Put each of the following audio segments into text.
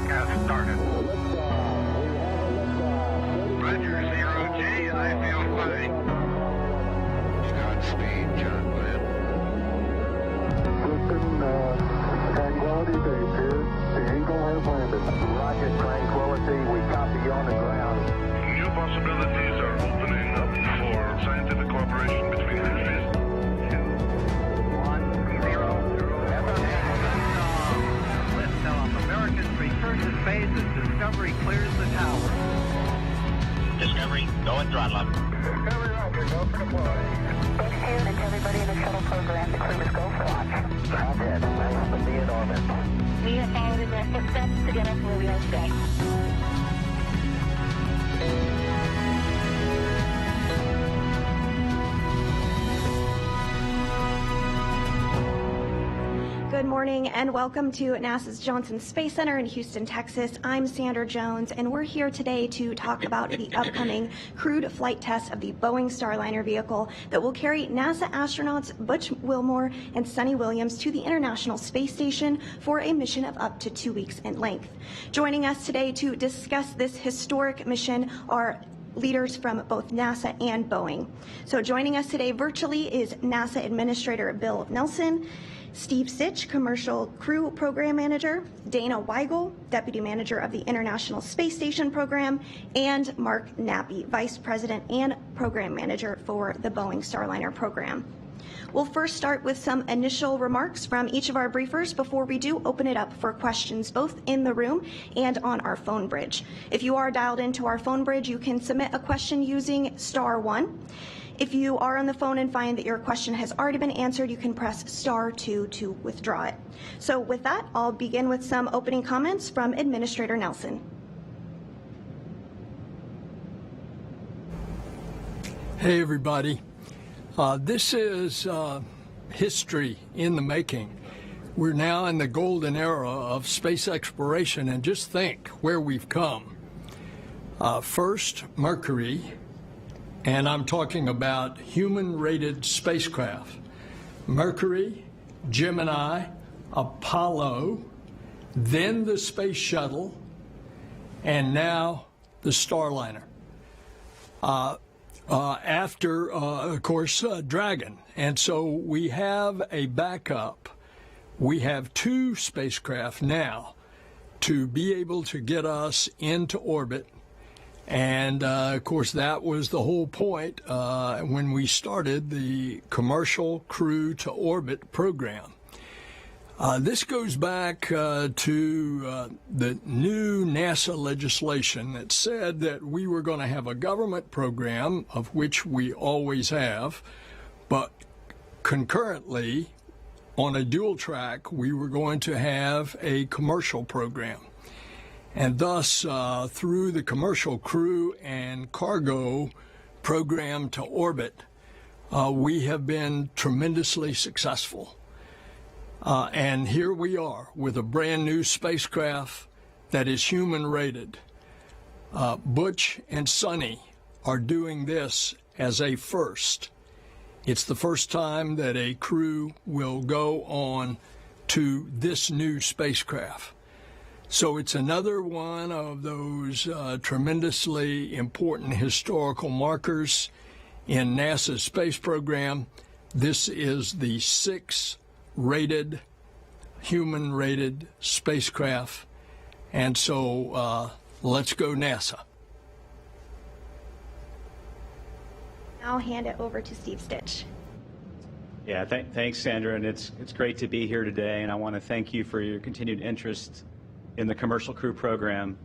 broadcast started. Roger, 0G, I feel fine. Godspeed, John Glenn. System, Tranquility Base here. The Eagle has landed. Roger, Tranquility, we copy you on the ground. New possibilities are opening up for scientific cooperation between countries. 1, 0, 0. Liftoff. Americans return to space as Discovery clears the tower. Discovery, go and throttle up. Discovery, Roger, go for deploy. Stich here, and everybody in the shuttle program, the crew is go for launch. Roger, nice to be in orbit. We have followed in their footsteps to get us where we are today. Good morning and welcome to NASA's Johnson Space Center in Houston, Texas. I'm Sandra Jones and we're here today to talk about the upcoming crewed flight test of the Boeing Starliner vehicle that will carry NASA astronauts Butch Wilmore and Suni Williams to the International Space Station for a mission of up to 2 weeks in length. Joining us today to discuss this historic mission are leaders from both NASA and Boeing. So joining us today virtually is NASA Administrator Bill Nelson, Steve Stich, Commercial Crew Program Manager, Dana Weigel, Deputy Manager of the International Space Station Program, and Mark Nappi, Vice President and Program Manager for the Boeing Starliner Program. We'll first start with some initial remarks from each of our briefers before we do open it up for questions both in the room and on our phone bridge. If you are dialed into our phone bridge, you can submit a question using *1. If you are on the phone and find that your question has already been answered, you can press *2 to withdraw it. So with that, I'll begin with some opening comments from Administrator Nelson. Hey everybody, this is history in the making. We're now in the golden era of space exploration, and just think where we've come. First, Mercury. And I'm talking about human-rated spacecraft. Mercury, Gemini, Apollo, then the Space Shuttle, and now the Starliner. After, of course, Dragon. And so we have a backup. We have 2 spacecraft now to be able to get us into orbit. And, of course, that was the whole point when we started the Commercial Crew to Orbit program. This goes back to the new NASA legislation that said that we were going to have a government program, of which we always have, but concurrently, on a dual track, we were going to have a commercial program. And thus, through the Commercial Crew and Cargo program to orbit, we have been tremendously successful. And here we are with a brand new spacecraft that is human-rated. Butch and Suni are doing this as a first. It's the first time that a crew will go on to this new spacecraft. So it's another one of those tremendously important historical markers in NASA's space program. This is the 6th rated, human-rated spacecraft. And so let's go NASA. I'll hand it over to Steve Stich. Yeah, thanks, Sandra, and it's great to be here today, and I want to thank you for your continued interest in the Commercial Crew program.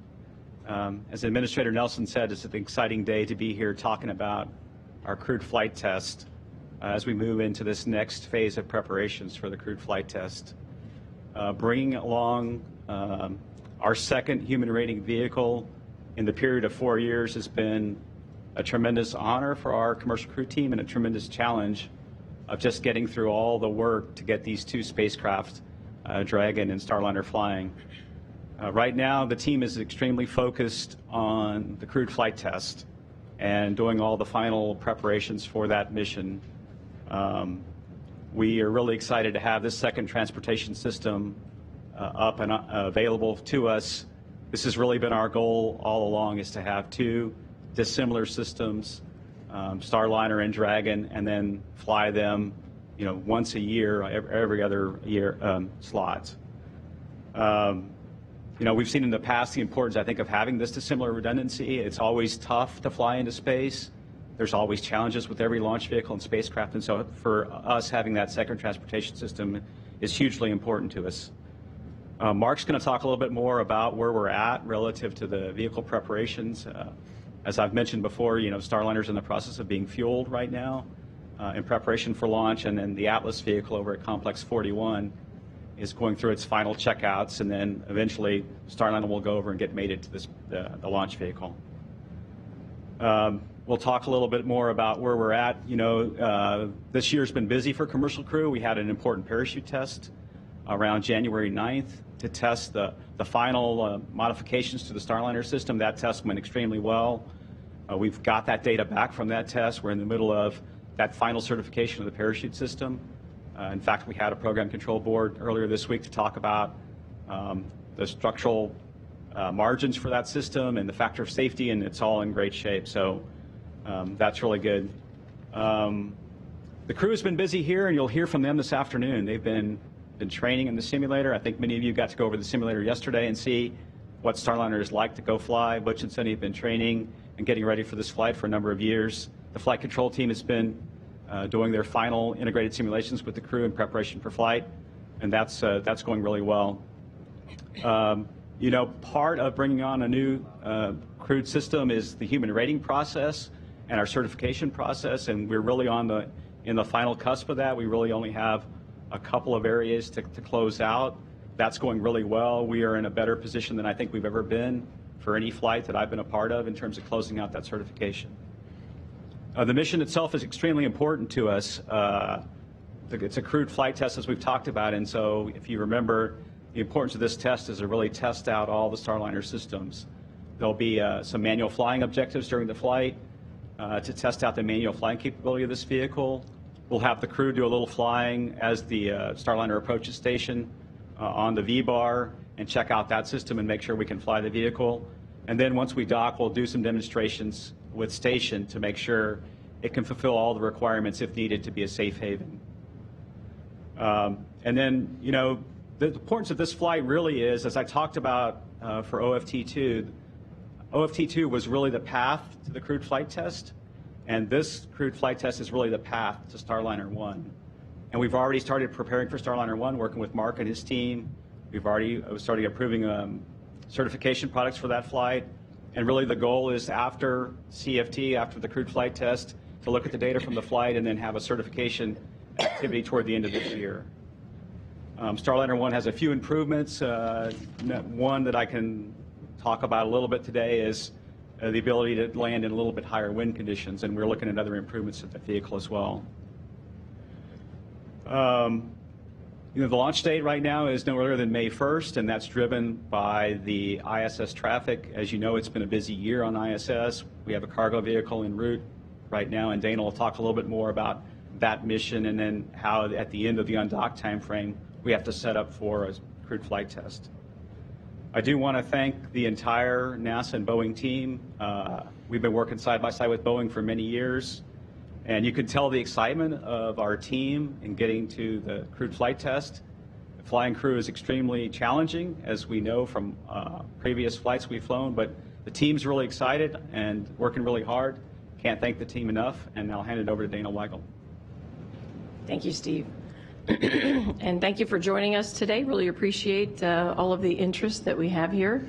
As Administrator Nelson said, it's an exciting day to be here talking about our crewed flight test as we move into this next phase of preparations for the crewed flight test. Bringing along our 2nd human rating vehicle in the period of 4 years has been a tremendous honor for our Commercial Crew team and a tremendous challenge of just getting through all the work to get these 2 spacecraft, Dragon and Starliner, flying. Right now, the team is extremely focused on the crewed flight test and doing all the final preparations for that mission. We are really excited to have this 2nd transportation system up and available to us This has really been our goal all along, is to have two dissimilar systems, Starliner and Dragon, and then fly them, once a year, every other year slots. We've seen in the past the importance, I think, of having this dissimilar redundancy. It's always tough to fly into space. There's always challenges with every launch vehicle and spacecraft, and so for us, having that second transportation system is hugely important to us. Mark's going to talk a little bit more about where we're at relative to the vehicle preparations. As I've mentioned before, Starliner's in the process of being fueled right now in preparation for launch, and then the Atlas vehicle over at Complex 41 is going through its final checkouts, and then eventually Starliner will go over and get mated to the launch vehicle. We'll talk a little bit more about where we're at. This year's been busy for commercial crew. We had an important parachute test around January 9th to test the final modifications to the Starliner system. That test went extremely well. We've got that data back from that test. We're in the middle of that final certification of the parachute system. In fact, we had a program control board earlier this week to talk about the structural margins for that system and the factor of safety, and it's all in great shape. So that's really good. The crew has been busy here, and you'll hear from them this afternoon. They've been training in the simulator. I think many of you got to go over the simulator yesterday and see what Starliner is like to go fly. Butch and Sunny have been training and getting ready for this flight for a number of years. The flight control team has been doing their final integrated simulations with the crew in preparation for flight, and that's going really well. Part of bringing on a new crewed system is the human rating process and our certification process, and we're really in the final cusp of that. We really only have a couple of areas to close out. That's going really well. We are in a better position than I think we've ever been for any flight that I've been a part of in terms of closing out that certification. The mission itself is extremely important to us. It's a crewed flight test, as we've talked about, and so if you remember, the importance of this test is to really test out all the Starliner systems. There'll be some manual flying objectives during the flight to test out the manual flying capability of this vehicle. We'll have the crew do a little flying as the Starliner approaches station on the V-bar and check out that system and make sure we can fly the vehicle. And then once we dock, we'll do some demonstrations with station to make sure it can fulfill all the requirements if needed to be a safe haven. And then, the importance of this flight really is, as I talked about for OFT2, OFT2 was really the path to the crewed flight test, and this crewed flight test is really the path to Starliner 1. And we've already started preparing for Starliner 1, working with Mark and his team. We've already started approving certification products for that flight. And really the goal is after CFT, after the crewed flight test, to look at the data from the flight and then have a certification activity toward the end of this year. Starliner 1 has a few improvements. One that I can talk about a little bit today is the ability to land in a little bit higher wind conditions, and we're looking at other improvements to the vehicle as well. The launch date right now is no earlier than May 1st, and that's driven by the ISS traffic. As you know, it's been a busy year on ISS. We have a cargo vehicle en route right now, and Dana will talk a little bit more about that mission and then how at the end of the undock time frame we have to set up for a crewed flight test. I do want to thank the entire NASA and Boeing team. We've been working side by side with Boeing for many years, and you can tell the excitement of our team in getting to the crewed flight test. The flying crew is extremely challenging, as we know from previous flights we've flown, but the team's really excited and working really hard. Can't thank the team enough, and I'll hand it over to Dana Weigel. Thank you, Steve. And thank you for joining us today. Really appreciate all of the interest that we have here.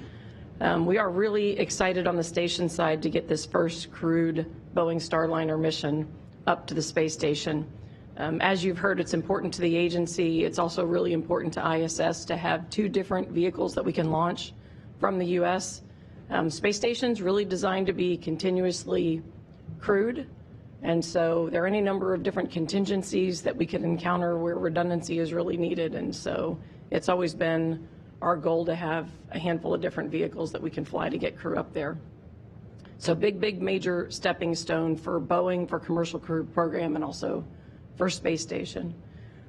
We are really excited on the station side to get this first crewed Boeing Starliner mission up to the space station. As you've heard, it's important to the agency. It's also really important to ISS to have two different vehicles that we can launch from the U.S. Space station's really designed to be continuously crewed. And so there are any number of different contingencies that we can encounter where redundancy is really needed. And so it's always been our goal to have a handful of different vehicles that we can fly to get crew up there. So big major stepping stone for Boeing, for commercial crew program, and also for space station.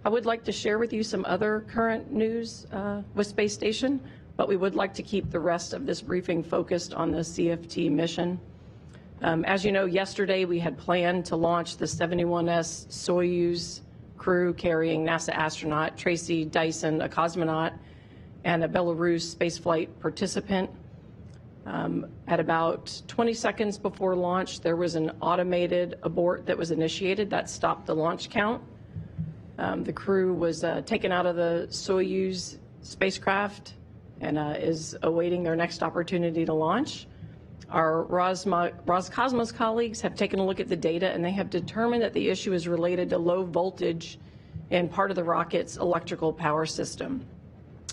I would like to share with you some other current news with space station. but we would like to keep the rest of this briefing focused on the CFT mission. As you know, yesterday we had planned to launch the 71S Soyuz crew carrying NASA astronaut Tracy Dyson, a cosmonaut, and a Belarus spaceflight participant. At about 20 seconds before launch, there was an automated abort that was initiated that stopped the launch count. The crew was taken out of the Soyuz spacecraft and is awaiting their next opportunity to launch. Our Roscosmos colleagues have taken a look at the data, and they have determined that the issue is related to low voltage in part of the rocket's electrical power system.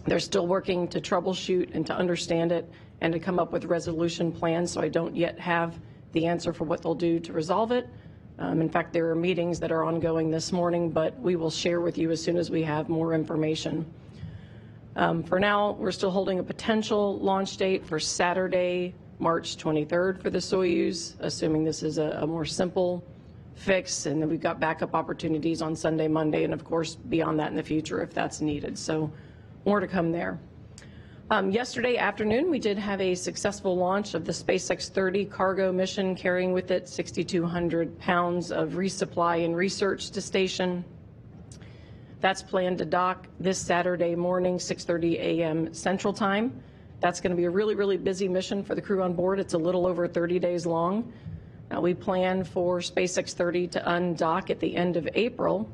They're still working to troubleshoot and to understand it and to come up with resolution plans, so I don't yet have the answer for what they'll do to resolve it. In fact, there are meetings that are ongoing this morning, but we will share with you as soon as we have more information. For now, we're still holding a potential launch date for Saturday, March 23rd for the Soyuz, assuming this is a more simple fix, and then we've got backup opportunities on Sunday, Monday, and of course beyond that in the future if that's needed. So more to come there. Yesterday afternoon, we did have a successful launch of the SpaceX 30 cargo mission, carrying with it 6,200 pounds of resupply and research to station. That's planned to dock this Saturday morning, 6:30 a.m. Central Time. That's going to be a really, really busy mission for the crew on board. It's a little over 30 days long. Now, we plan for SpaceX 30 to undock at the end of April.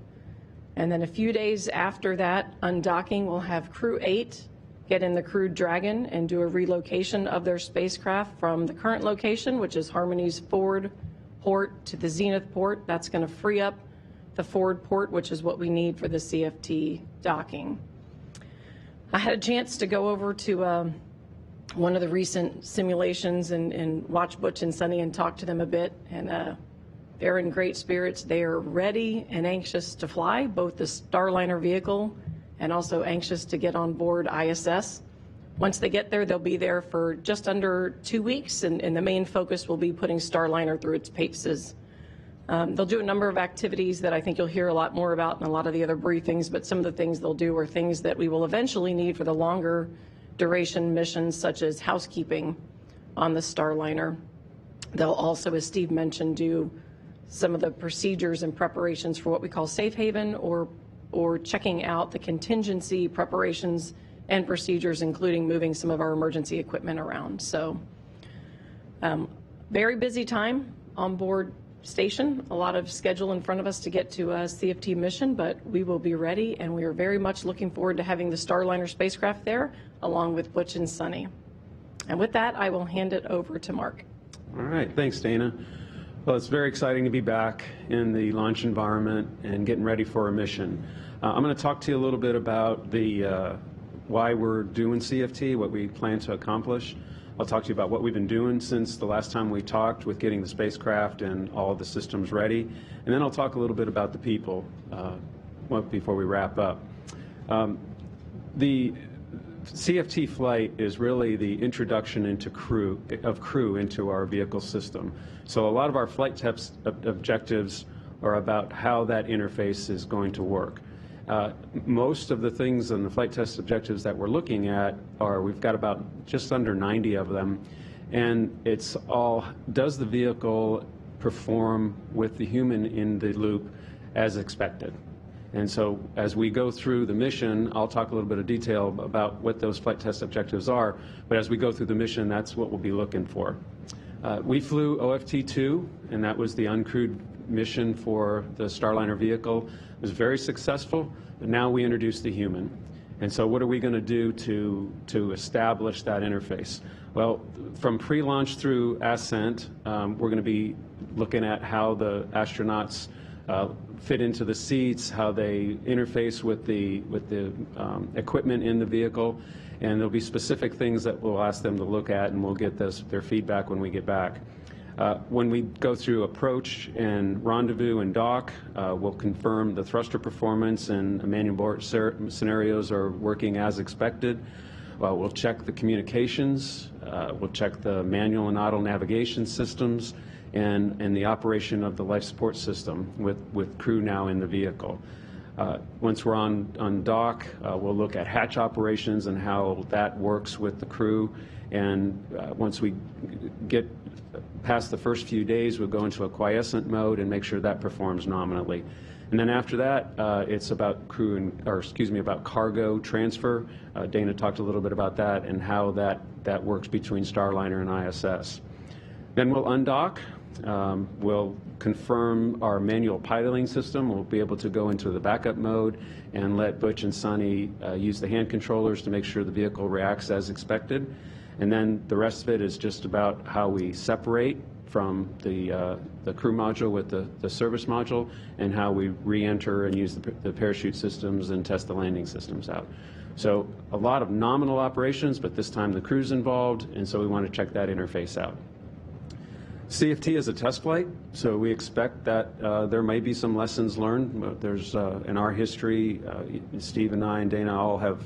And then a few days after that undocking, we'll have Crew 8 get in the Crew Dragon and do a relocation of their spacecraft from the current location, which is Harmony's forward port, to the Zenith port. That's going to free up the forward port, which is what we need for the CFT docking. I had a chance to go over to one of the recent simulations and watch Butch and Sunny and talk to them a bit, and they're in great spirits. They are ready and anxious to fly, both the Starliner vehicle and also anxious to get on board ISS. Once they get there, they'll be there for just under 2 weeks, and the main focus will be putting Starliner through its paces. They'll do a number of activities that I think you'll hear a lot more about in a lot of the other briefings, but some of the things they'll do are things that we will eventually need for the longer duration missions, such as housekeeping on the Starliner. They'll also, as Steve mentioned, do some of the procedures and preparations for what we call safe haven, or checking out the contingency preparations and procedures, including moving some of our emergency equipment around. So very busy time on board station, a lot of schedule in front of us to get to a CFT mission, but we will be ready, and we are very much looking forward to having the Starliner spacecraft there, along with Butch and Sunny. And with that, I will hand it over to Mark. All right, thanks, Dana. Well, it's very exciting to be back in the launch environment and getting ready for a mission. I'm going to talk to you a little bit about the why we're doing CFT, what we plan to accomplish. I'll talk to you about what we've been doing since the last time we talked with getting the spacecraft and all of the systems ready. And then I'll talk a little bit about the people before we wrap up. The CFT flight is really the introduction into crew into our vehicle system. So a lot of our flight test objectives are about how that interface is going to work. Most of the things in the flight test objectives that we're looking at we've got about just under 90 of them, and it's all, does the vehicle perform with the human in the loop as expected? And so as we go through the mission, I'll talk a little bit of detail about what those flight test objectives are, but as we go through the mission, that's what we'll be looking for. We flew OFT-2, and that was the uncrewed mission for the Starliner vehicle. It was very successful, but now we introduce the human. And so what are we going to do to establish that interface? Well, from pre-launch through ascent, we're going to be looking at how the astronauts fit into the seats, how they interface with the equipment in the vehicle, and there'll be specific things that we'll ask them to look at, and we'll get their feedback when we get back. When we go through approach and rendezvous and dock, we'll confirm the thruster performance and manual abort scenarios are working as expected. We'll check the communications, we'll check the manual and auto navigation systems, and the operation of the life support system with crew now in the vehicle. Once we're on dock, we'll look at hatch operations and how that works with the crew. And once we get past the first few days, we'll go into a quiescent mode and make sure that performs nominally. And then after that, it's about about cargo transfer. Dana talked a little bit about that and how that works between Starliner and ISS. Then we'll undock. We'll confirm our manual piloting system. We'll be able to go into the backup mode and let Butch and Sonny use the hand controllers to make sure the vehicle reacts as expected. And then the rest of it is just about how we separate from the crew module with the service module, and how we re-enter and use the parachute systems and test the landing systems out. So a lot of nominal operations, but this time the crew's involved, and so we want to check that interface out. CFT is a test flight, so we expect that there may be some lessons learned. There's, in our history, Steve and I and Dana all have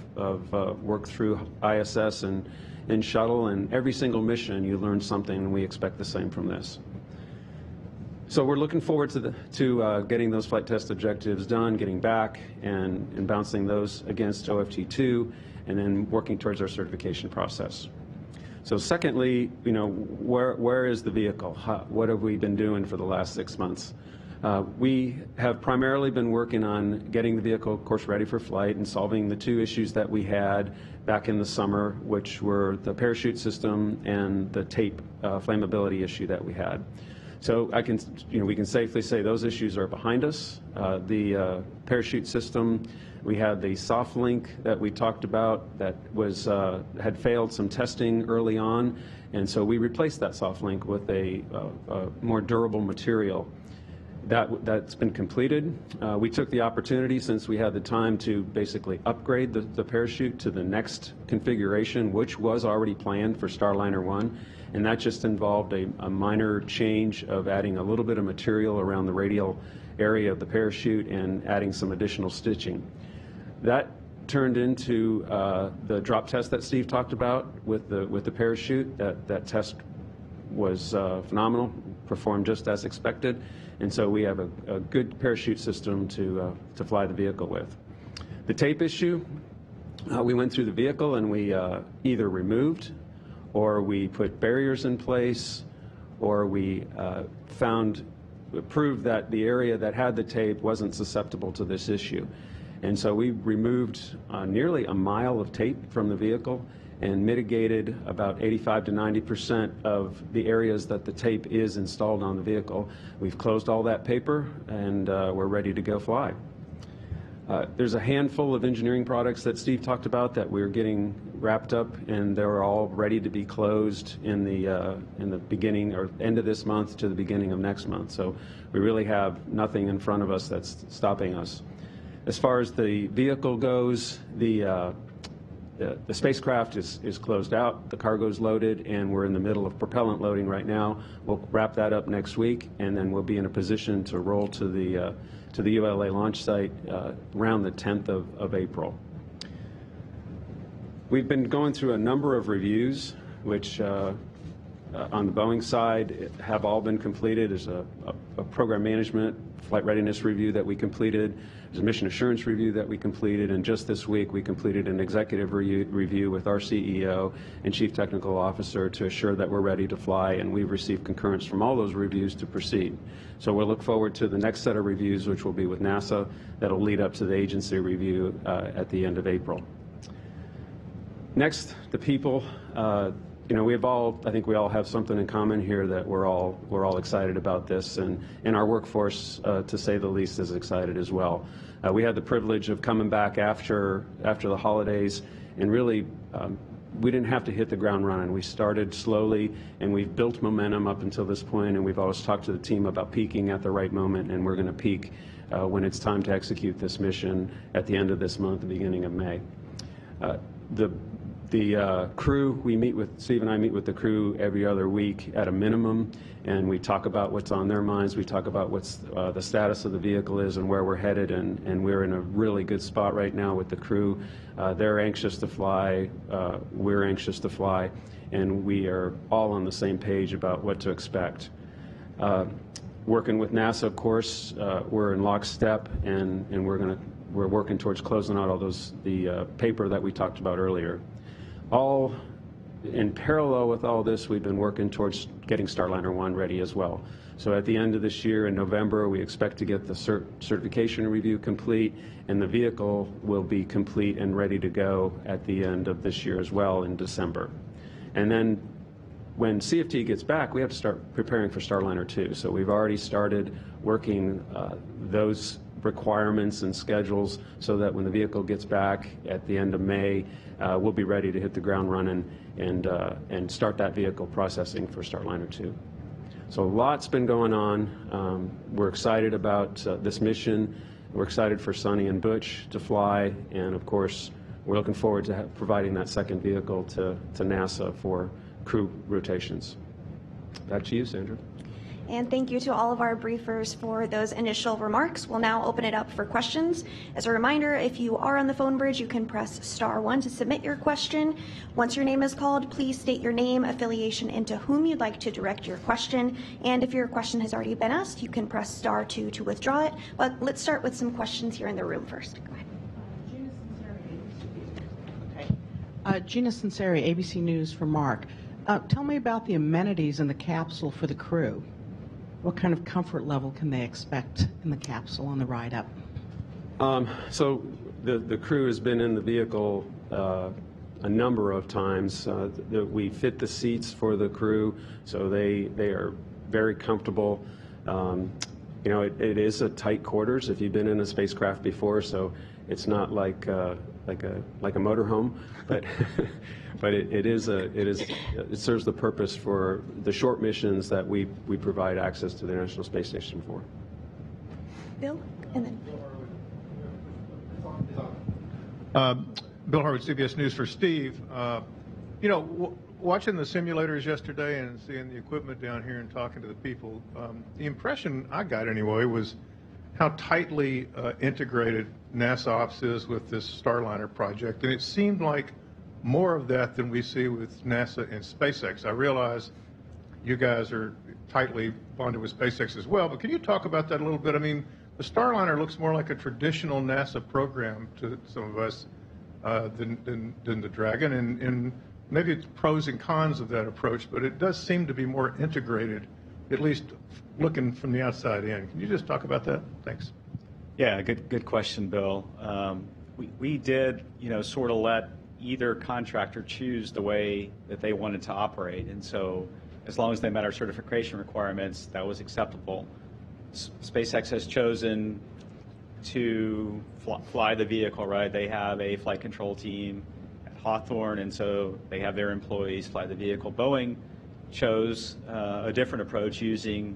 worked through ISS and shuttle, and every single mission you learn something, and we expect the same from this. So we're looking forward to getting those flight test objectives done, getting back and bouncing those against OFT2, and then working towards our certification process. So secondly, where is the vehicle? What have we been doing for the last 6 months? We have primarily been working on getting the vehicle, of course, ready for flight and solving the two issues that we had back in the summer, which were the parachute system and the tape flammability issue that we had. So we can safely say those issues are behind us. The parachute system, we had the soft link that we talked about that had failed some testing early on, and so we replaced that soft link with a more durable material. That's been completed. We took the opportunity, since we had the time, to basically upgrade the parachute to the next configuration, which was already planned for Starliner 1, and that just involved a minor change of adding a little bit of material around the radial area of the parachute and adding some additional stitching. That turned into the drop test that Steve talked about with the parachute. That test was phenomenal, performed just as expected, and so we have a good parachute system to fly the vehicle with. The tape issue, we went through the vehicle and we either removed, or we put barriers in place, or we proved that the area that had the tape wasn't susceptible to this issue. And so we removed nearly a mile of tape from the vehicle and mitigated about 85 to 90% of the areas that the tape is installed on the vehicle. We've closed all that paper, and we're ready to go fly. There's a handful of engineering products that Steve talked about that we're getting wrapped up, and they're all ready to be closed in the beginning or end of this month to the beginning of next month. So we really have nothing in front of us that's stopping us. As far as the vehicle goes, the spacecraft is closed out, the cargo's loaded, and we're in the middle of propellant loading right now. We'll wrap that up next week, and then we'll be in a position to roll to the ULA launch site around the 10th of April. We've been going through a number of reviews, which on the Boeing side have all been completed. There's a program management flight readiness review that we completed. There's a mission assurance review that we completed, and just this week we completed an executive review with our CEO and Chief Technical Officer to assure that we're ready to fly, and we've received concurrence from all those reviews to proceed. So we'll look forward to the next set of reviews, which will be with NASA. That'll lead up to the agency review at the end of April. Next, the people. I think we all have something in common here, that we're all excited about this, and our workforce, to say the least, is excited as well. We had the privilege of coming back after the holidays, and really we didn't have to hit the ground running. We started slowly, and we've built momentum up until this point, and we've always talked to the team about peaking at the right moment, and we're going to peak when it's time to execute this mission at the end of this month, the beginning of May. The crew, Steve and I meet with the crew every other week at a minimum, and we talk about what's on their minds. We talk about what's the status of the vehicle is and where we're headed, and we're in a really good spot right now with the crew. They're anxious to fly, we're anxious to fly, and we are all on the same page about what to expect. Working with NASA, of course, we're in lockstep, and we're going to we're working towards closing out all the paper that we talked about earlier. All in parallel with all this, we've been working towards getting Starliner 1 ready as well. So at the end of this year, in November, we expect to get the certification review complete, and the vehicle will be complete and ready to go at the end of this year as well in December. And then when CFT gets back, we have to start preparing for Starliner 2. So we've already started working those requirements and schedules so that when the vehicle gets back at the end of May, we'll be ready to hit the ground running and start that vehicle processing for Starliner 2. So lots been going on. We're excited about this mission. We're excited for Sonny and Butch to fly, and of course, we're looking forward to providing that second vehicle to NASA for crew rotations. Back to you, Sandra. And thank you to all of our briefers for those initial remarks. We'll now open it up for questions. As a reminder, if you are on the phone bridge, you can press *1 to submit your question. Once your name is called, please state your name, affiliation, and to whom you'd like to direct your question. And if your question has already been asked, you can press *2 to withdraw it. But let's start with some questions here in the room first. Go ahead. Gina Sinceri, ABC News for Mark. Tell me about the amenities in the capsule for the crew. What kind of comfort level can they expect in the capsule on the ride up? So the crew has been in the vehicle a number of times. We fit the seats for the crew, so they are very comfortable. You know, it is a tight quarters if you've been in a spacecraft before, so it's not like a motorhome, but but it serves the purpose for the short missions that we provide access to the International Space Station for. Bill, and then Bill Harwood, CBS News for Steve. You know, watching the simulators yesterday and seeing the equipment down here and talking to the people, the impression I got anyway was how tightly integrated NASA Ops is with this Starliner project, and it seemed like more of that than we see with NASA and SpaceX. I realize you guys are tightly bonded with SpaceX as well, but can you talk about that a little bit? I mean, the Starliner looks more like a traditional NASA program to some of us than the Dragon, and maybe it's pros and cons of that approach, but it does seem to be more integrated, at least looking from the outside in. Can you just talk about that? Thanks. Yeah, good question, Bill. We did, you know, sort of let either contractor choose the way that they wanted to operate, and so as long as they met our certification requirements, that was acceptable. SpaceX has chosen to fly the vehicle, right? They have a flight control team at Hawthorne, and so they have their employees fly the vehicle. Boeing chose a different approach, using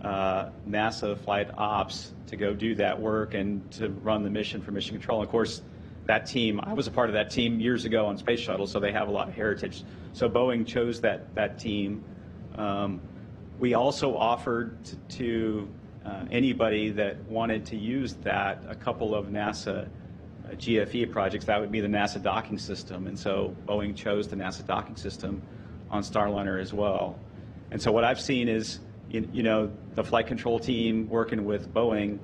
NASA flight ops to go do that work and to run the mission for mission control. And of course, that team, I was a part of that team years ago on Space Shuttle, so they have a lot of heritage. So Boeing chose that team. We also offered to anybody that wanted to use that a couple of NASA GFE projects. That would be the NASA docking system, and so Boeing chose the NASA docking system on Starliner as well. And so what I've seen is, you know, the flight control team working with Boeing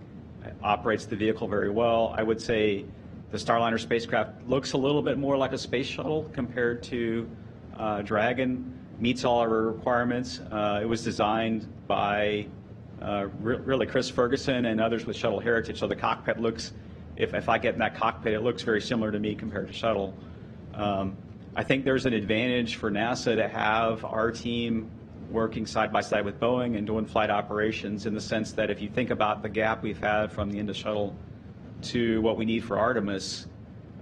operates the vehicle very well. I would say the Starliner spacecraft looks a little bit more like a space shuttle compared to Dragon, meets all our requirements. It was designed by really Chris Ferguson and others with shuttle heritage, so the cockpit looks, if I get in that cockpit, it looks very similar to me compared to shuttle. I think there's an advantage for NASA to have our team working side by side with Boeing and doing flight operations, in the sense that if you think about the gap we've had from the end of shuttle to what we need for Artemis,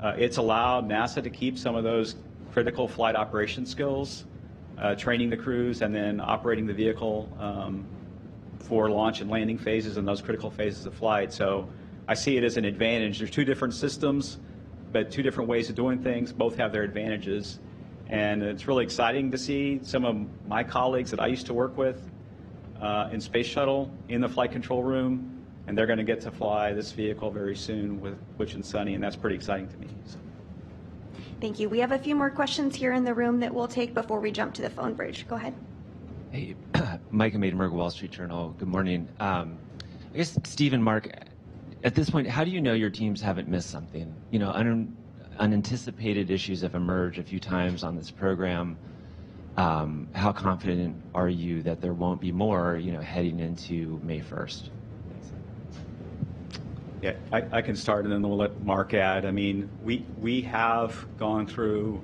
it's allowed NASA to keep some of those critical flight operation skills, training the crews and then operating the vehicle for launch and landing phases and those critical phases of flight. So I see it as an advantage. There's two different systems, but two different ways of doing things. Both have their advantages. And it's really exciting to see some of my colleagues that I used to work with in Space Shuttle in the flight control room, and they're going to get to fly this vehicle very soon with Butch and Sonny, and that's pretty exciting to me. So. Thank you. We have a few more questions here in the room that we'll take before we jump to the phone bridge. Go ahead. Hey, Mike Maidenberg, Wall Street Journal. Good morning. I guess, Steve and Mark, At this point, how do you know your teams haven't missed something? You know, unanticipated issues have emerged a few times on this program. How confident are you that there won't be more, you know, heading into May 1st? Yeah, I can start, and then we'll let Mark add. I mean, we have gone through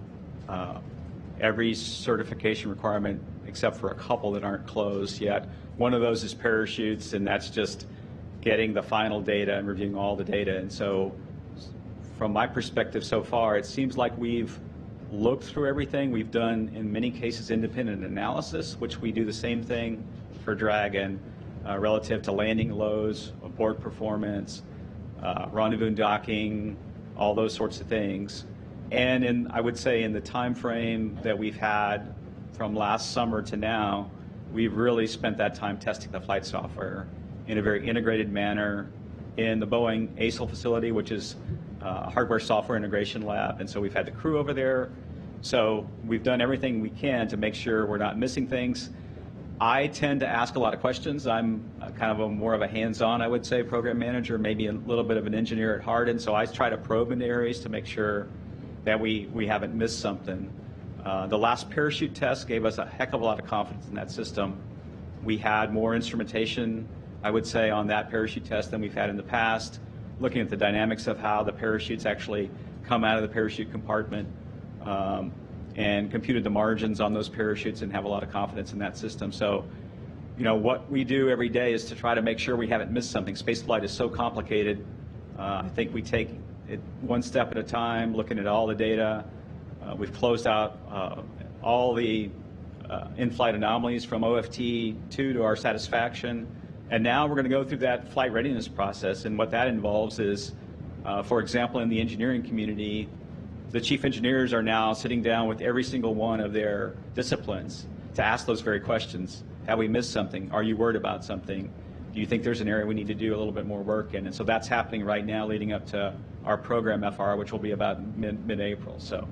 every certification requirement except for a couple that aren't closed yet. One of those is parachutes, and that's just getting the final data and reviewing all the data. And so from my perspective so far, it seems like we've looked through everything. We've done, in many cases, independent analysis, which we do the same thing for Dragon relative to landing loads, abort performance, rendezvous and docking, all those sorts of things. And I would say in the time frame that we've had from last summer to now, we've really spent that time testing the flight software in a very integrated manner in the Boeing ASIL facility, which is a hardware software integration lab. And so we've had the crew over there. So we've done everything we can to make sure we're not missing things. I tend to ask a lot of questions. I'm kind of more of a hands-on, I would say, program manager, maybe a little bit of an engineer at heart. And so I try to probe into areas to make sure that we haven't missed something. The last parachute test gave us a heck of a lot of confidence in that system. We had more instrumentation, I would say, on that parachute test than we've had in the past, looking at the dynamics of how the parachutes actually come out of the parachute compartment, and computed the margins on those parachutes and have a lot of confidence in that system. So, you know, what we do every day is to try to make sure we haven't missed something. Spaceflight is so complicated. I think we take it one step at a time, looking at all the data. We've closed out all the in-flight anomalies from OFT2 to our satisfaction. And now we're going to go through that flight readiness process. And what that involves is, for example, in the engineering community, the chief engineers are now sitting down with every single one of their disciplines to ask those very questions. Have we missed something? Are you worried about something? Do you think there's an area we need to do a little bit more work in? And so that's happening right now leading up to our program FR, which will be about mid-April. So,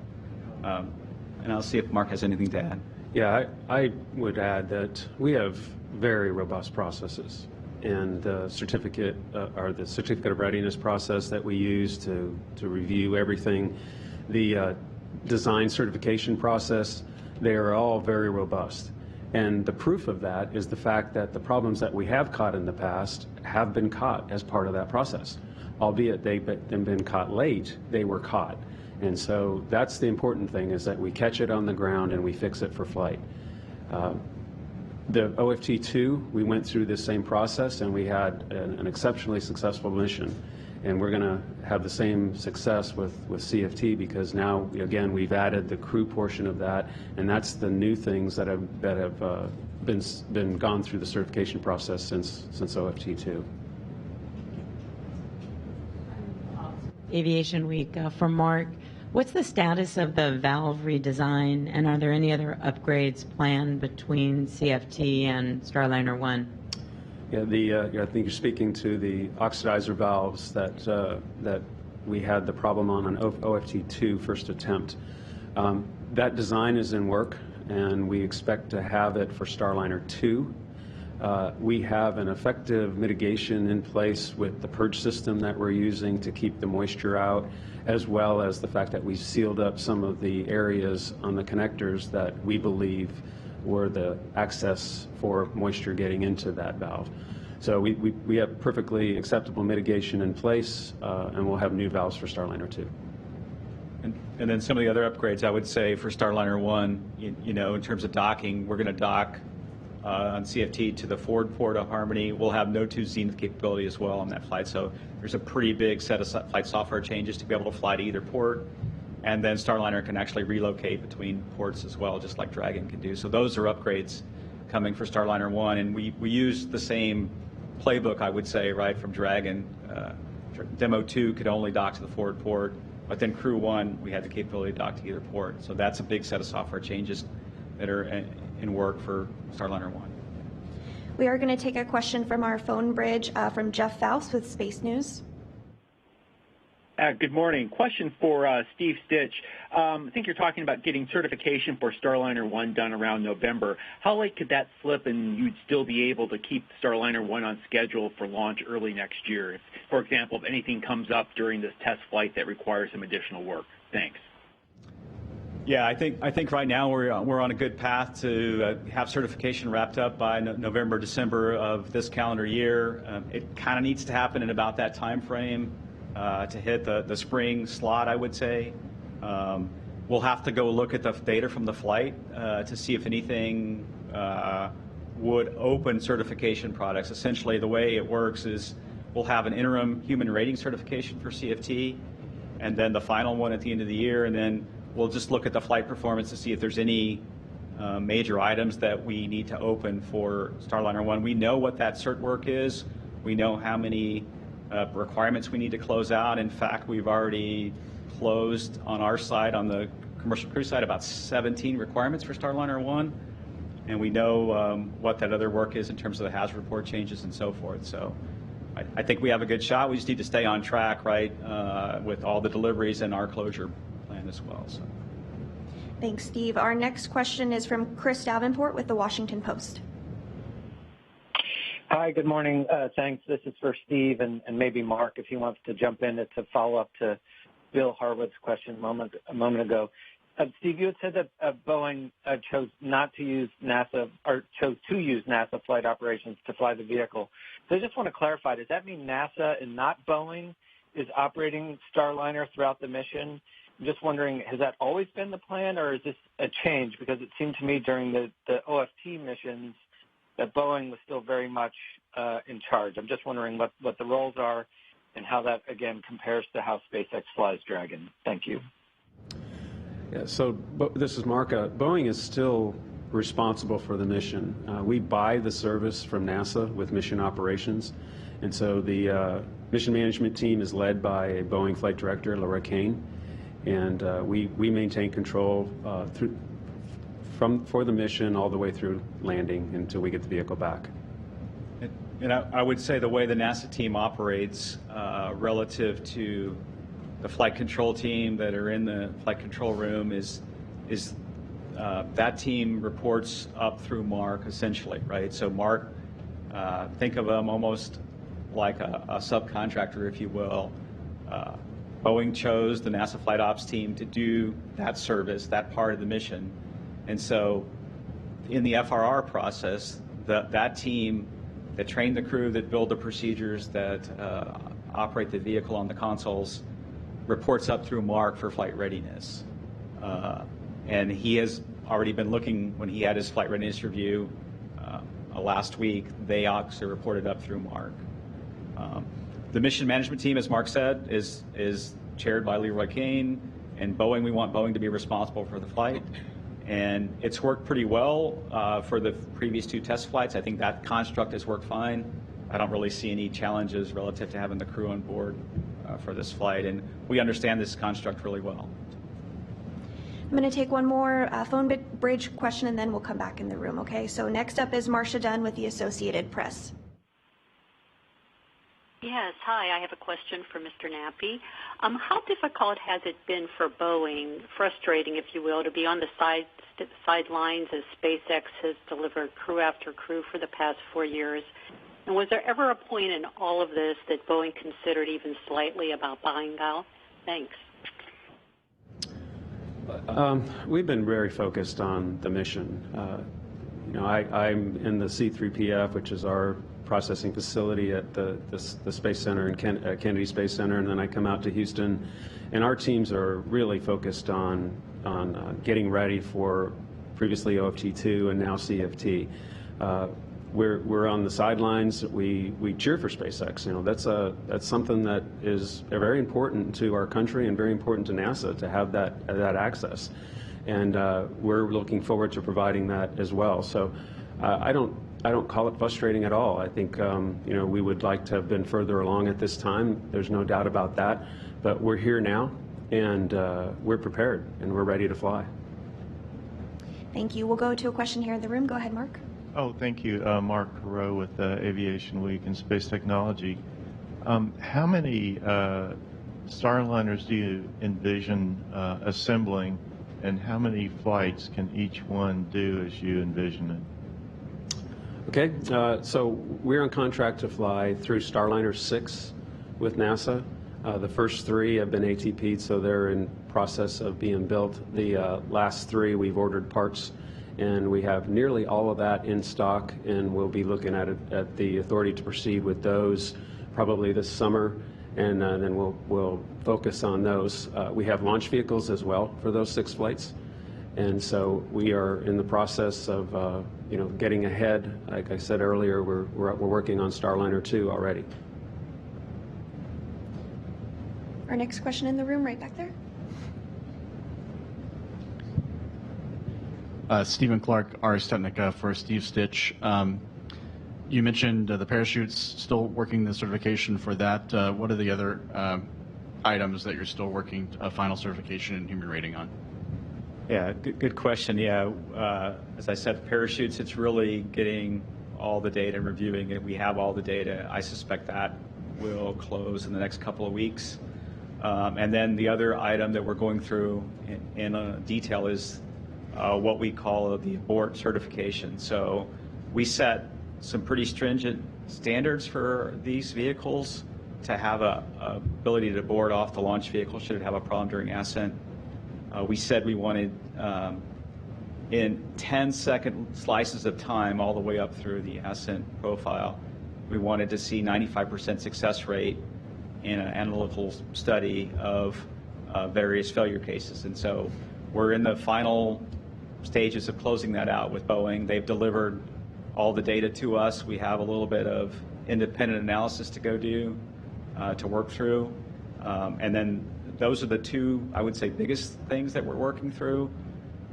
and I'll see if Mark has anything to add. Yeah, I would add that we have very robust processes, and the certificate of readiness process that we use to review everything, the design certification process, they are all very robust. And the proof of that is the fact that the problems that we have caught in the past have been caught as part of that process. Albeit they've been caught late, they were caught. And so that's the important thing, is that we catch it on the ground and we fix it for flight. The OFT2, we went through this same process and we had an exceptionally successful mission. And we're going to have the same success with CFT, because now, again, we've added the crew portion of that, and that's the new things that have been gone through the certification process since OFT2. Aviation Week from Mark. What's the status of the valve redesign, and are there any other upgrades planned between CFT and Starliner 1? Yeah, I think you're speaking to the oxidizer valves that we had the problem on OFT2 first attempt. That design is in work, and we expect to have it for Starliner 2. We have an effective mitigation in place with the purge system that we're using to keep the moisture out, as well as the fact that we sealed up some of the areas on the connectors that we believe were the access for moisture getting into that valve. So we have perfectly acceptable mitigation in place, and we'll have new valves for Starliner 2. And then some of the other upgrades, I would say, for Starliner 1, you know, in terms of docking, we're going to dock on CFT to the forward port of Harmony. We'll have No-2 Zenith capability as well on that flight. So there's a pretty big set of flight software changes to be able to fly to either port. And then Starliner can actually relocate between ports as well, just like Dragon can do. So those are upgrades coming for Starliner 1. And we use the same playbook, I would say, right, from Dragon. Demo 2 could only dock to the forward port, but then Crew 1, we had the capability to dock to either port. So that's a big set of software changes that are in work for Starliner 1. We are going to take a question from our phone bridge from Jeff Faust with Space News. Good morning. Question for Steve Stich. I think you're talking about getting certification for Starliner 1 done around November. How late could that slip and you'd still be able to keep Starliner 1 on schedule for launch early next year? If, for example, if anything comes up during this test flight that requires some additional work. Thanks. Yeah, I think right now we're on a good path to have certification wrapped up by November, December of this calendar year. It kind of needs to happen in about that time frame to hit the spring slot, I would say. We'll have to go look at the data from the flight to see if anything would open certification products. Essentially, the way it works is we'll have an interim human rating certification for CFT, and then the final one at the end of the year, and then we'll just look at the flight performance to see if there's any major items that we need to open for Starliner 1. We know what that cert work is. We know how many requirements we need to close out. In fact, we've already closed on our side, on the commercial crew side, about 17 requirements for Starliner 1. And we know what that other work is in terms of the hazard report changes and so forth. So I think we have a good shot. We just need to stay on track, right, with all the deliveries and our closure plan as well. So. Thanks, Steve. Our next question is from Chris Davenport with the Washington Post. Hi, good morning. Thanks. This is for Steve and maybe Mark, if he wants to jump in. It's a follow-up to Bill Harwood's question a moment ago. Steve, you had said that Boeing chose not to use NASA, or chose to use NASA flight operations to fly the vehicle. So I just want to clarify, does that mean NASA and not Boeing is operating Starliner throughout the mission? I'm just wondering, has that always been the plan, or is this a change? Because it seemed to me during the OFT missions that Boeing was still very much in charge. I'm just wondering what the roles are and how that, again, compares to how SpaceX flies Dragon. Thank you. Yeah, so this is Mark. Boeing is still responsible for the mission. We buy the service from NASA with mission operations, and so the mission management team is led by a Boeing flight director, Laura Kane, and we maintain control for the mission all the way through landing until we get the vehicle back. And I would say the way the NASA team operates relative to the flight control team that are in the flight control room is that team reports up through Mark, essentially, right? So Mark, think of him almost like a subcontractor, if you will. Boeing chose the NASA flight ops team to do that service, that part of the mission. And so in the FRR process, that team that trained the crew, that build the procedures, that operate the vehicle on the consoles, reports up through Mark for flight readiness. And he has already been looking, when he had his flight readiness review last week, they actually reported up through Mark. The mission management team, as Mark said, is chaired by Leroy Kane, and Boeing, we want Boeing to be responsible for the flight. And it's worked pretty well for the previous 2 test flights. I think that construct has worked fine. I don't really see any challenges relative to having the crew on board for this flight, and we understand this construct really well. I'm going to take one more phone bridge question, and then we'll come back in the room, okay? So next up is Marcia Dunn with the Associated Press. Yes, hi, I have a question for Mr. Nappi. How difficult has it been for Boeing, frustrating if you will, to be on the sidelines as SpaceX has delivered crew after crew for the past 4 years? And was there ever a point in all of this that Boeing considered even slightly about buying out? Thanks. We've been very focused on the mission. I'm in the C3PF, which is our processing facility at the Space Center and Kennedy Space Center, and then I come out to Houston, and our teams are really focused on getting ready for previously OFT2 and now CFT. We're on the sidelines. We cheer for SpaceX. That's something that is very important to our country and very important to NASA to have that access, and we're looking forward to providing that as well. So I don't call it frustrating at all. I think we would like to have been further along at this time. There's no doubt about that. But we're here now, and we're prepared, and we're ready to fly. Thank you. We'll go to a question here in the room. Go ahead, Mark. Oh, thank you. Mark Perot with Aviation Week and Space Technology. How many Starliners do you envision assembling, and how many flights can each one do as you envision it? Okay, so we're on contract to fly through Starliner 6 with NASA. The first 3 have been ATP'd, so they're in process of being built. The last 3, we've ordered parts, and we have nearly all of that in stock, and we'll be looking at the authority to proceed with those probably this summer, and then we'll focus on those. We have launch vehicles as well for those 6 flights, and so we are in the process of getting ahead. Like I said earlier, we're working on Starliner 2 already. Our next question in the room, right back there. Stephen Clark, Ars Technica for Steve Stich. You mentioned the parachutes, still working the certification for that. What are the other items that you're still working final certification and human rating on? Yeah, good question. Yeah, as I said, parachutes, it's really getting all the data and reviewing it. We have all the data. I suspect that will close in the next couple of weeks. And then the other item that we're going through in detail is what we call the abort certification. So we set some pretty stringent standards for these vehicles to have a ability to board off the launch vehicle should it have a problem during ascent. We said we wanted in 10-second slices of time all the way up through the ascent profile, we wanted to see 95% success rate in an analytical study of various failure cases. And so we're in the final stages of closing that out with Boeing. They've delivered all the data to us. We have a little bit of independent analysis to go do, to work through. And then those are the 2, I would say, biggest things that we're working through.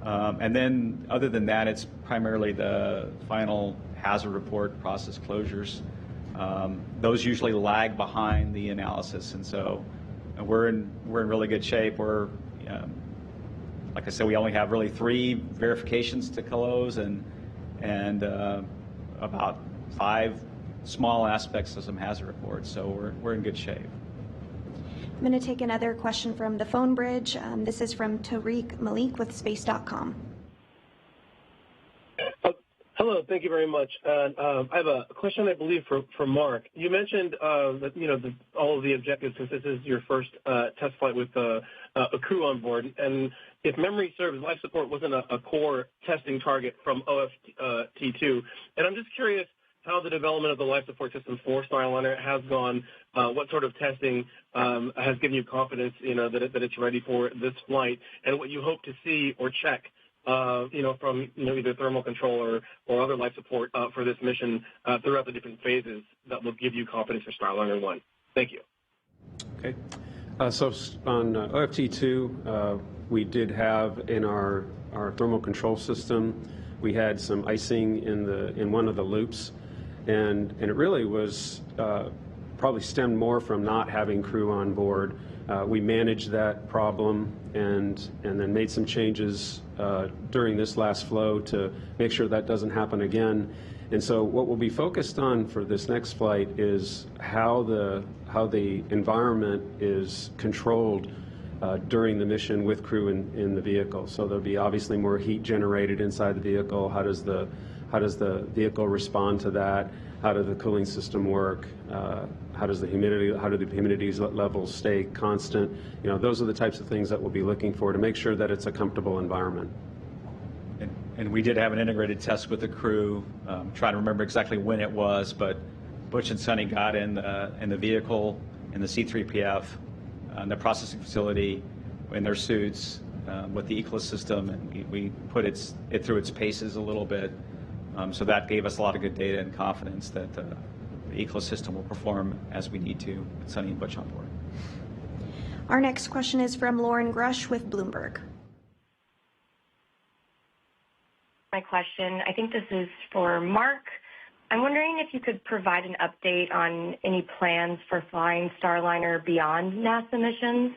And then other than that, it's primarily the final hazard report process closures. Those usually lag behind the analysis, and so we're in really good shape. We're like I said, we only have really 3 verifications to close, and about 5 small aspects of some hazard reports. So we're in good shape. I'm going to take another question from the phone bridge. This is from Tariq Malik with Space.com. Hello, thank you very much. I have a question, I believe, for Mark. You mentioned that all of the objectives, since this is your first test flight with a crew on board, and if memory serves, life support wasn't a core testing target from OFT2. And I'm just curious how the development of the life support system for Starliner has gone. What sort of testing has given you confidence, that it's ready for this flight, and what you hope to see or check from either thermal control or other life support for this mission throughout the different phases that will give you confidence for Starliner 1. Thank you. Okay. So on OFT2, we did have in our thermal control system, we had some icing in one of the loops, and it really was probably stemmed more from not having crew on board. We managed that problem and then made some changes during this last flow to make sure that doesn't happen again. And so what we'll be focused on for this next flight is how the environment is controlled during the mission with crew in the vehicle. So there'll be obviously more heat generated inside the vehicle. How does the vehicle respond to that? How does the cooling system work? How do the humidity levels stay constant? Those are the types of things that we'll be looking for to make sure that it's a comfortable environment. And we did have an integrated test with the crew. Trying to remember exactly when it was, but Butch and Sonny got in the vehicle, in the C-3PF, in the processing facility, in their suits with the ECLS system, and we put it through its paces a little bit. So that gave us a lot of good data and confidence that the ECLS system will perform as we need to with Sonny and Butch on board. Our next question is from Lauren Grush with Bloomberg. My question, I think this is for Mark. I'm wondering if you could provide an update on any plans for flying Starliner beyond NASA missions.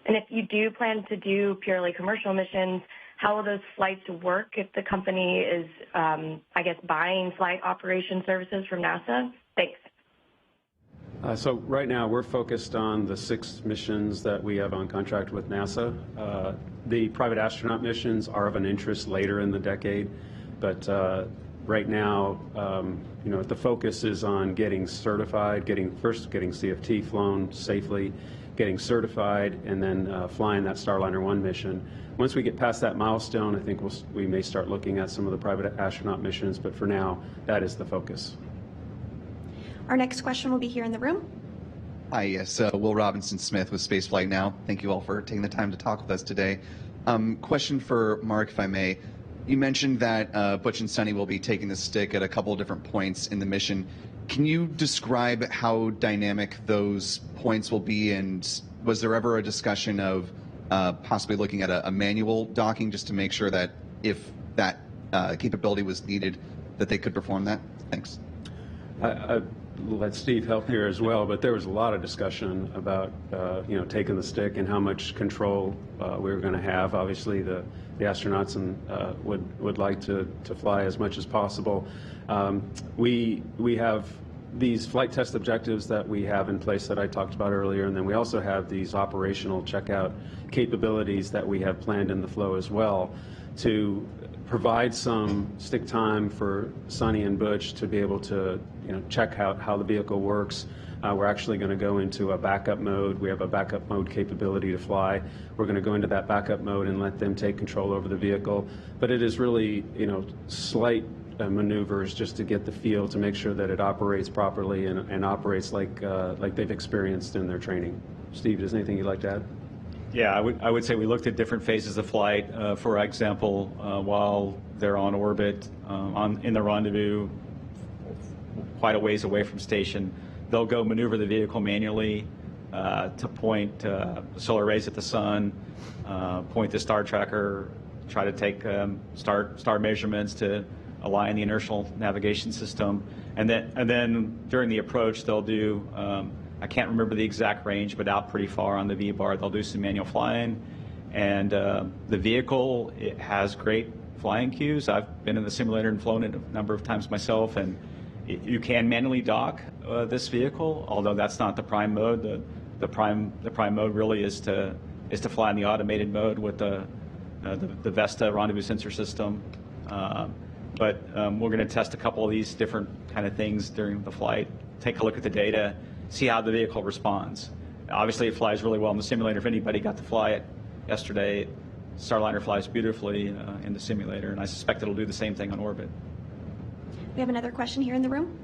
And if you do plan to do purely commercial missions, how will those flights work if the company is, buying flight operation services from NASA? Thanks. So right now we're focused on the 6 missions that we have on contract with NASA. The private astronaut missions are of an interest later in the decade, but right now, the focus is on getting certified, getting CFT flown safely, getting certified, and then flying that Starliner 1 mission. Once we get past that milestone, I think we may start looking at some of the private astronaut missions, but for now, that is the focus. Our next question will be here in the room. Hi, yes, Will Robinson Smith with Spaceflight Now. Thank you all for taking the time to talk with us today. Question for Mark, if I may. You mentioned that Butch and Sunny will be taking the stick at a couple of different points in the mission. Can you describe how dynamic those points will be, and was there ever a discussion of possibly looking at a manual docking just to make sure that if that capability was needed, that they could perform that? Thanks. Let Steve help here as well, but there was a lot of discussion about taking the stick and how much control we were going to have. Obviously, the astronauts would like to fly as much as possible. We have these flight test objectives that we have in place that I talked about earlier, and then we also have these operational checkout capabilities that we have planned in the flow as well to provide some stick time for Sunny and Butch to be able to check out how the vehicle works. We're actually going to go into a backup mode. We have a backup mode capability to fly. We're going to go into that backup mode and let them take control over the vehicle. But it is really, slight maneuvers just to get the feel to make sure that it operates properly and operates like they've experienced in their training. Steve, is there anything you'd like to add? Yeah, I would say we looked at different phases of flight. For example, while they're on orbit, in the rendezvous, quite a ways away from station, they'll go maneuver the vehicle manually to point solar rays at the sun, point the star tracker, try to take star measurements to align the inertial navigation system, and then during the approach they'll do. I can't remember the exact range, but out pretty far on the V-bar, they'll do some manual flying. And the vehicle, it has great flying cues. I've been in the simulator and flown it a number of times myself, and you can manually dock this vehicle, although that's not the prime mode. The prime mode really is to fly in the automated mode with the Vesta rendezvous sensor system. But we're going to test a couple of these different kind of things during the flight, take a look at the data, see how the vehicle responds. Obviously, it flies really well in the simulator. If anybody got to fly it yesterday, Starliner flies beautifully in the simulator, and I suspect it'll do the same thing on orbit. We have another question here in the room.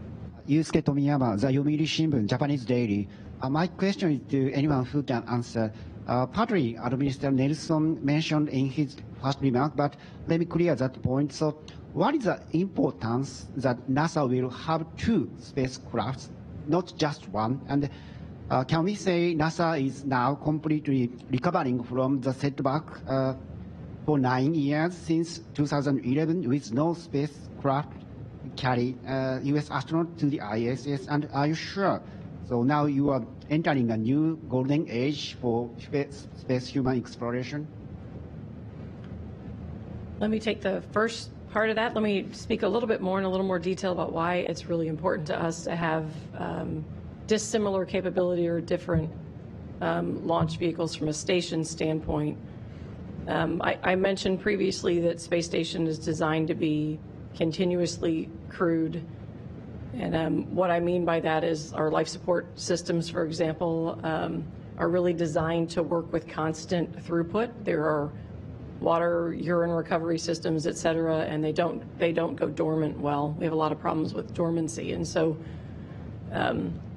Yusuke Tomiyama, the Yomiuri Shimbun, Japanese Daily. My question is to anyone who can answer. Partly, Administrator Nelson mentioned in his first remark, but let me clear that point. So, what is the importance that NASA will have 2 spacecrafts, not just one? And can we say NASA is now completely recovering from the setback for 9 years since 2011 with no spacecraft carry U.S. astronaut to the ISS? And are you sure? So now you are entering a new golden age for space human exploration? Let me take the first part of that. Let me speak a little bit more in a little more detail about why it's really important to us to have dissimilar capability or different launch vehicles from a station standpoint. I mentioned previously that Space Station is designed to be continuously crewed. And what I mean by that is our life support systems, for example, are really designed to work with constant throughput. There are water, urine recovery systems, et cetera, and they don't go dormant well. We have a lot of problems with dormancy. And so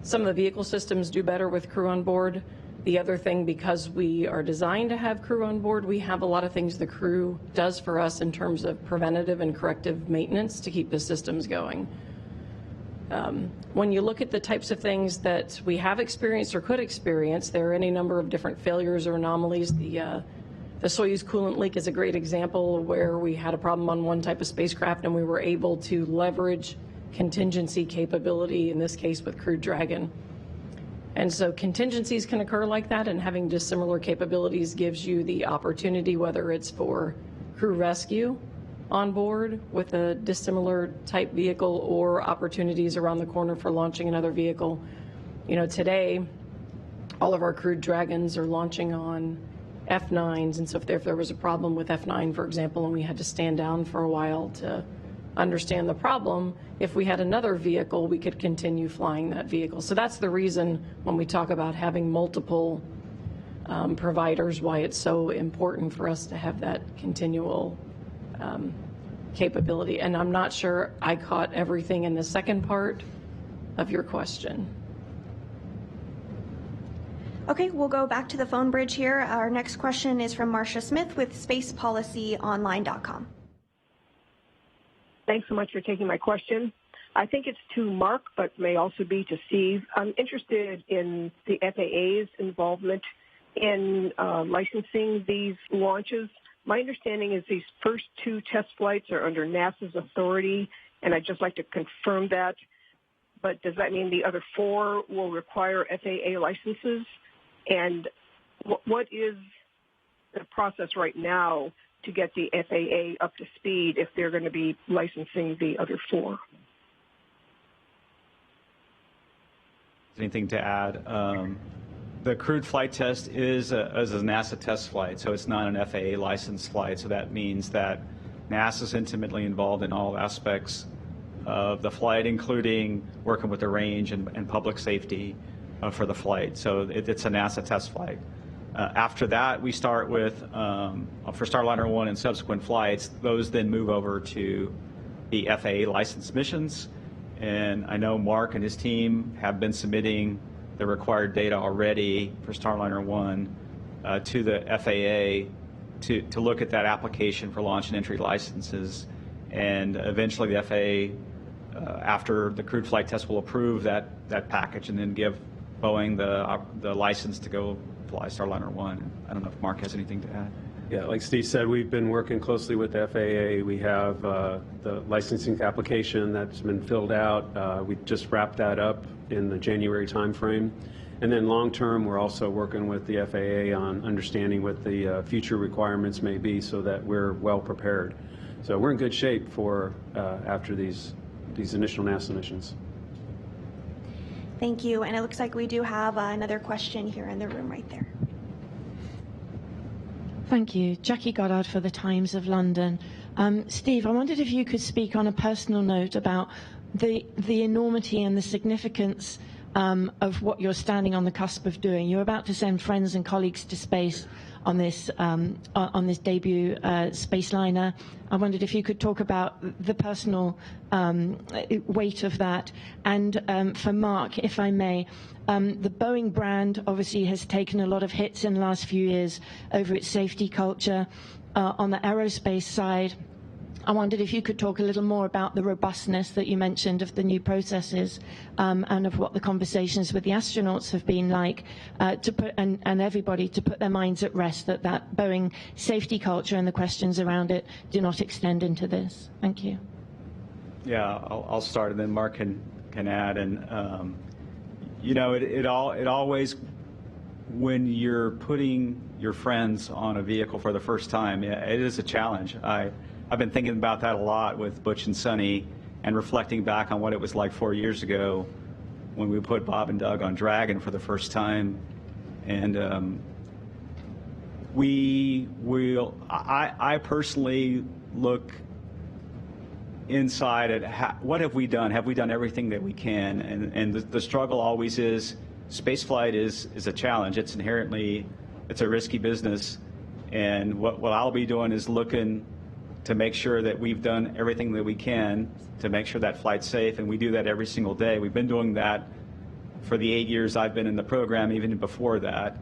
some of the vehicle systems do better with crew on board. The other thing, because we are designed to have crew on board, we have a lot of things the crew does for us in terms of preventative and corrective maintenance to keep the systems going. When you look at the types of things that we have experienced or could experience, there are any number of different failures or anomalies. The Soyuz coolant leak is a great example where we had a problem on one type of spacecraft and we were able to leverage contingency capability, in this case with Crew Dragon. And so contingencies can occur like that, and having dissimilar capabilities gives you the opportunity, whether it's for crew rescue on board with a dissimilar type vehicle or opportunities around the corner for launching another vehicle. Today, all of our crewed Dragons are launching on F9s, and so if there was a problem with F9, for example, and we had to stand down for a while to understand the problem, if we had another vehicle, we could continue flying that vehicle. So that's the reason when we talk about having multiple providers, why it's so important for us to have that continual capability. And I'm not sure I caught everything in the second part of your question. Okay, we'll go back to the phone bridge here. Our next question is from Marcia Smith with spacepolicyonline.com. Thanks so much for taking my question. I think it's to Mark, but may also be to Steve. I'm interested in the FAA's involvement in licensing these launches. My understanding is these first 2 test flights are under NASA's authority, and I'd just like to confirm that. But does that mean the other 4 will require FAA licenses? And what is the process right now to get the FAA up to speed if they're going to be licensing the other 4? Anything to add? The crewed flight test is a NASA test flight, so it's not an FAA licensed flight. So that means that NASA is intimately involved in all aspects of the flight, including working with the range and public safety for the flight. So it's a NASA test flight. After that, we start with, for Starliner 1 and subsequent flights, those then move over to the FAA licensed missions. And I know Mark and his team have been submitting the required data already for Starliner 1 to the FAA to look at that application for launch and entry licenses. And eventually the FAA, after the crewed flight test, will approve that package and then give Boeing the license to go fly Starliner 1. I don't know if Mark has anything to add. Yeah, like Steve said, we've been working closely with the FAA. We have the licensing application that's been filled out. We just wrapped that up in the January timeframe. And then long term, we're also working with the FAA on understanding what the future requirements may be so that we're well prepared. So we're in good shape for after these initial NASA missions. Thank you. And it looks like we do have another question here in the room right there. Thank you. Jackie Goddard for the Times of London. Steve, I wondered if you could speak on a personal note about the enormity and the significance of what you're standing on the cusp of doing. You're about to send friends and colleagues to space on this debut Spaceliner. I wondered if you could talk about the personal weight of that. And for Mark, if I may, the Boeing brand obviously has taken a lot of hits in the last few years over its safety culture. On the aerospace side, I wondered if you could talk a little more about the robustness that you mentioned of the new processes and of what the conversations with the astronauts have been like to put and everybody to put their minds at rest that Boeing safety culture and the questions around it do not extend into this. Thank you. Yeah, I'll start and then Mark can add. And it always, when you're putting your friends on a vehicle for the first time, it is a challenge. I've been thinking about that a lot with Butch and Sonny and reflecting back on what it was like 4 years ago when we put Bob and Doug on Dragon for the first time. And I personally look inside at what have we done? Have we done everything that we can? And the struggle always is spaceflight is a challenge. It's inherently, it's a risky business. And what I'll be doing is looking to make sure that we've done everything that we can to make sure that flight's safe, and we do that every single day. We've been doing that for the 8 years I've been in the program, even before that.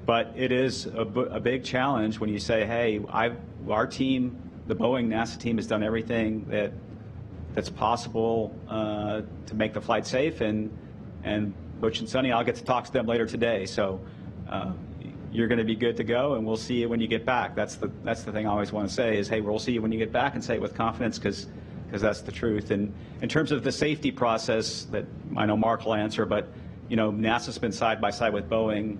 But it is a big challenge when you say, hey, our team, the Boeing NASA team, has done everything that's possible to make the flight safe, and Butch and Sonny, I'll get to talk to them later today. So you're going to be good to go, and we'll see you when you get back. That's the thing I always want to say is, hey, we'll see you when you get back, and say it with confidence because that's the truth. And in terms of the safety process that I know Mark will answer, but NASA's been side by side with Boeing,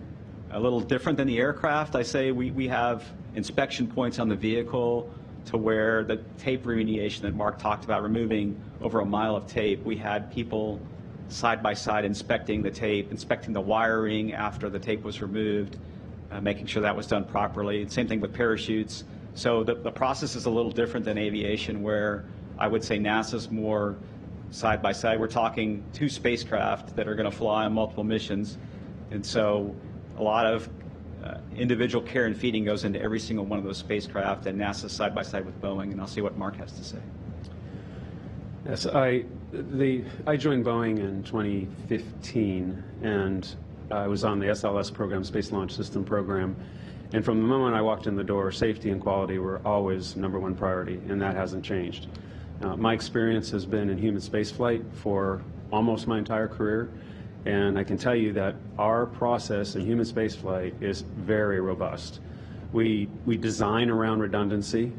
a little different than the aircraft. I say we have inspection points on the vehicle to where the tape remediation that Mark talked about, removing over 1 mile of tape, we had people side by side inspecting the tape, inspecting the wiring after the tape was removed, making sure that was done properly. Same thing with parachutes. So the process is a little different than aviation, where I would say NASA's more side by side. We're talking 2 spacecraft that are going to fly on multiple missions, and so a lot of individual care and feeding goes into every single one of those spacecraft, and NASA's side by side with Boeing, and I'll see what Mark has to say. Yes, I joined Boeing in 2015, and I was on the SLS program, Space Launch System program. And from the moment I walked in the door, safety and quality were always #1 priority, and that hasn't changed. My experience has been in human spaceflight for almost my entire career, and I can tell you that our process in human spaceflight is very robust. We design around redundancy.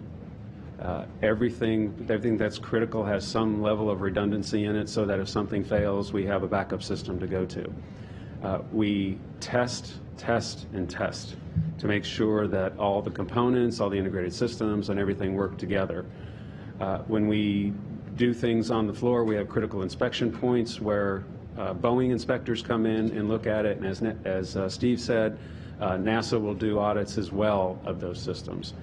Everything that's critical has some level of redundancy in it, so that if something fails, we have a backup system to go to. We test, and test to make sure that all the components, all the integrated systems, and everything work together. When we do things on the floor, we have critical inspection points where Boeing inspectors come in and look at it, and as Steve said, NASA will do audits as well of those systems.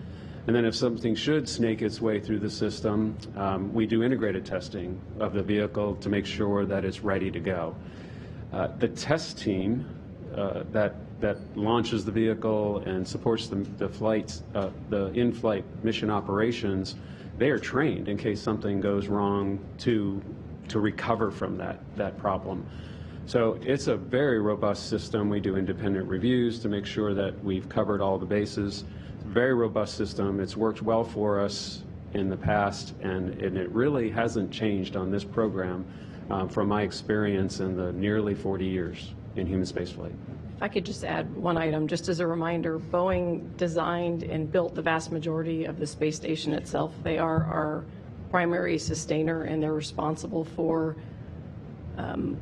And then if something should snake its way through the system, we do integrated testing of the vehicle to make sure that it's ready to go. The test team that launches the vehicle and supports the flights, the in-flight mission operations, they are trained in case something goes wrong to recover from that problem. So it's a very robust system. We do independent reviews to make sure that we've covered all the bases. It's a very robust system. It's worked well for us in the past, and it really hasn't changed on this program from my experience in the nearly 40 years in human spaceflight. If I could just add one item, just as a reminder, Boeing designed and built the vast majority of the space station itself. They are our primary sustainer, and they're responsible for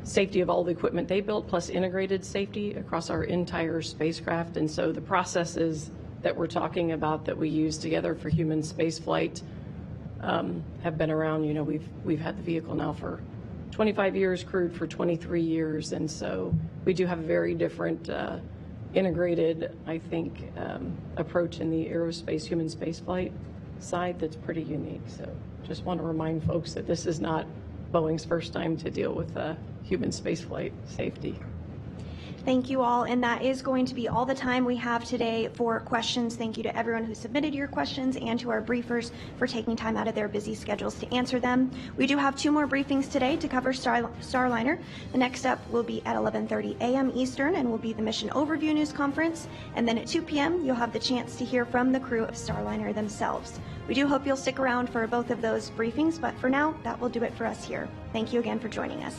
safety of all the equipment they built, plus integrated safety across our entire spacecraft. And so the processes that we're talking about that we use together for human spaceflight have been around. You know, we've had the vehicle now for 25 years, crewed for 23 years, and so we do have a very different integrated, I think, approach in the aerospace human spaceflight side that's pretty unique. So just want to remind folks that this is not Boeing's first time to deal with human spaceflight safety. Thank you all, and that is going to be all the time we have today for questions. Thank you to everyone who submitted your questions and to our briefers for taking time out of their busy schedules to answer them. We do have 2 more briefings today to cover Starliner. The next up will be at 11:30 a.m. Eastern and will be the Mission Overview News Conference, and then at 2 p.m. you'll have the chance to hear from the crew of Starliner themselves. We do hope you'll stick around for both of those briefings, but for now, that will do it for us here. Thank you again for joining us.